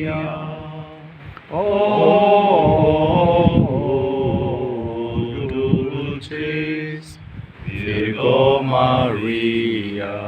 Oh, dulcis Virgo Maria.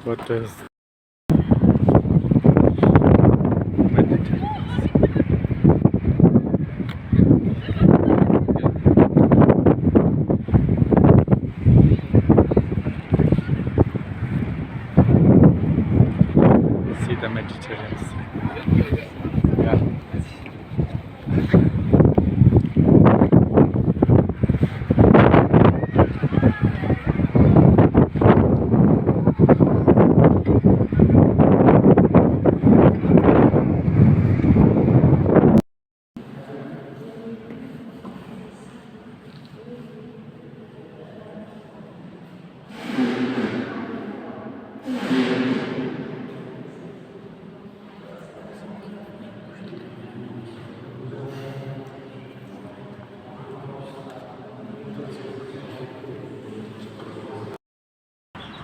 What is see the Mediterranean Sea. Yeah.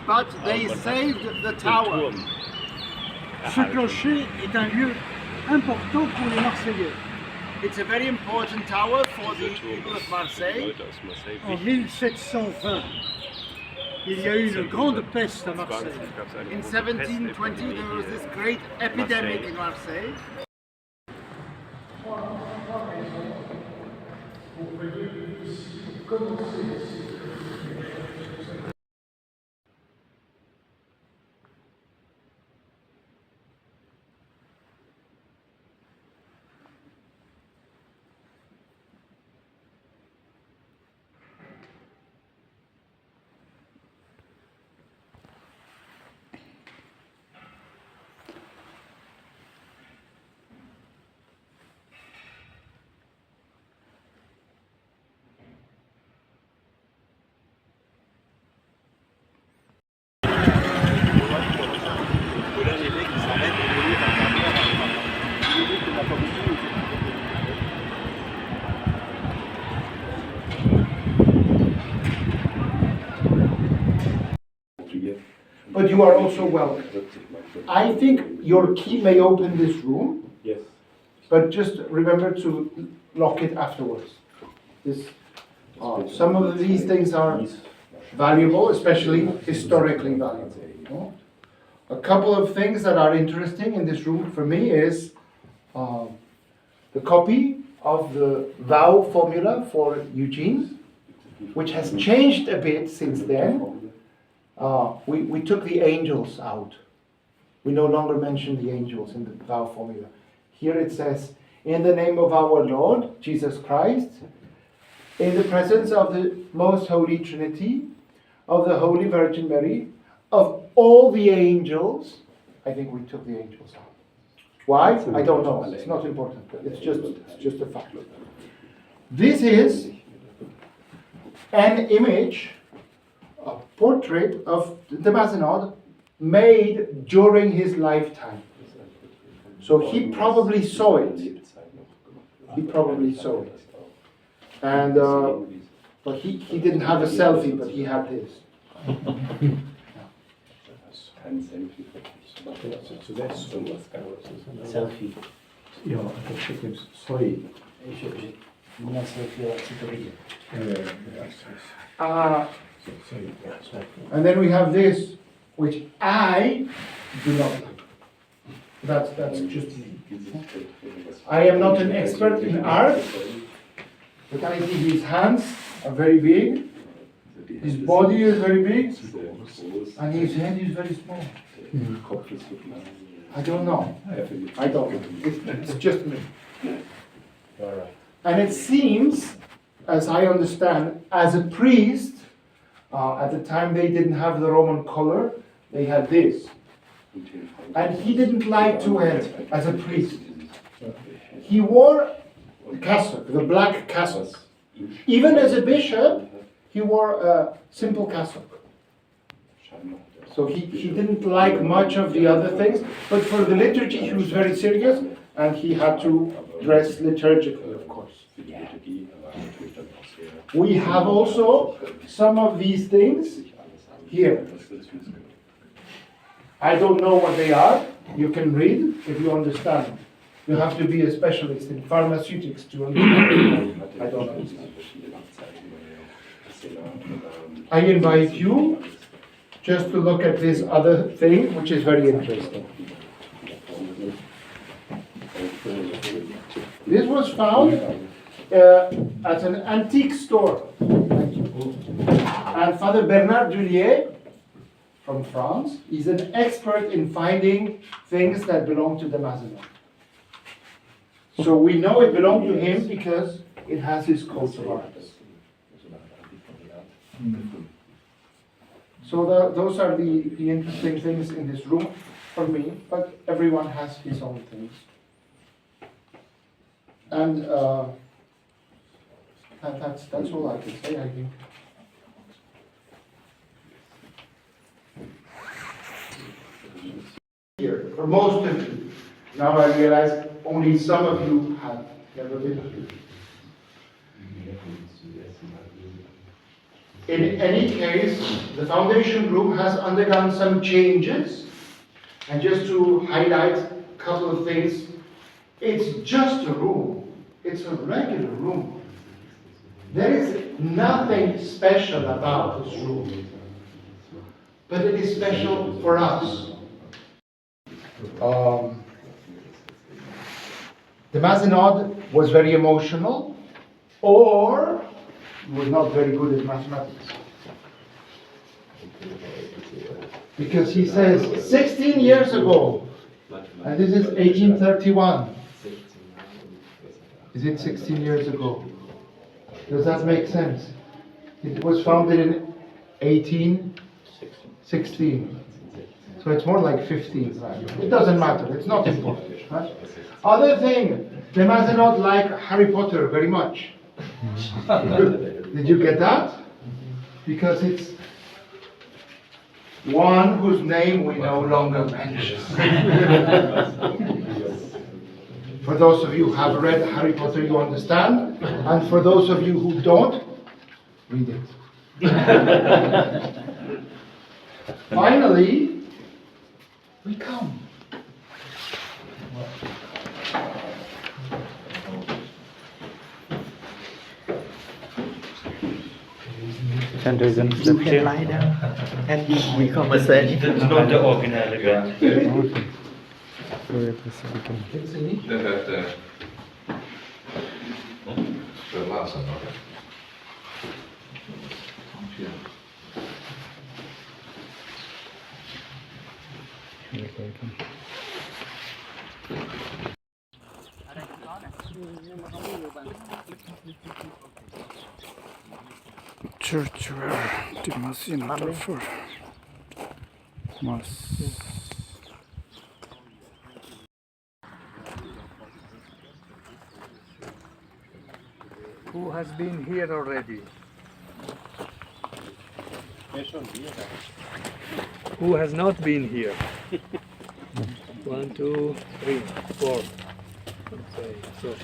But they saved the tower. Ce clocher est un lieu important pour les Marseillais. It's a very important tower for the people of Marseille. En 1720, il y a eu une grande peste à Marseille. In 1720 there was this great epidemic in Marseille. But you are also welcome. I think your key may open this room. Yes. But just remember to lock it afterwards. Some of these things are valuable, especially historically valuable. A couple of things that are interesting in this room for me is the copy of the vow formula for Eugene, which has changed a bit since then. We took the angels out. We no longer mention the angels in the vow formula. Here it says, in the name of our Lord, Jesus Christ, in the presence of the Most Holy Trinity, of the Holy Virgin Mary, of all the angels. I think we took the angels out. Why? I don't know. It's not important. It's just a fact. This is an image, a portrait of the Mazenod made during his lifetime. So he probably saw it. He probably saw it. And but he didn't have a selfie, but he had this. Selfie. Ja, to wszystkim stoi. And then we have this, which I do not like. That's just me. I am not an expert in art, but I think his hands are very big, his body is very big, and his head is very small. I don't know. I don't know. It's just me. All right. And it seems, as I understand, as a priest, at the time they didn't have the Roman collar, they had this. And he didn't like to wear it as a priest. He wore the cassock, the black cassock. Even as a bishop, he wore a simple cassock. So he didn't like much of the other things, but for the liturgy he was very serious, and he had to dress liturgically, of course. We have also some of these things here. I don't know what they are. You can read if you understand. You have to be a specialist in pharmaceutics to understand. I don't understand. I invite you just to look at this other thing, which is very interesting. This was found at an antique store. And Father Bernard Dullier from France is an expert in finding things that belong to the Mazenod. So we know it belonged to him because it has his coat of arms. So those are the interesting things in this room for me, but everyone has his own things. And that's all I can say, I think. Here, for most of you, now I realize only some of you have never been here. In any case, the foundation group has undergone some changes, and just to highlight a couple of things, it's just a room. It's a regular room. There is nothing special about this room, but it is special for us. The Mazenod was very emotional, or he was not very good at mathematics. Because he says, 16 years ago, and this is 1831. Is it 16 years ago? Does that make sense? It was founded in 1816. So it's more like 15. Right? It doesn't matter, it's not important. Right? Other thing, the Mazenod like Harry Potter very much. Did you get that? Because it's one whose name we no longer mention. For those of you who have read Harry Potter, you understand. And for those of you who don't, read it. Finally, we come. Sen lie down and we conversate. Not the original again. Church where the Mazenod offer Mass. Who has been here already? Who has not been here? 1, 2, 3, 4. Okay, so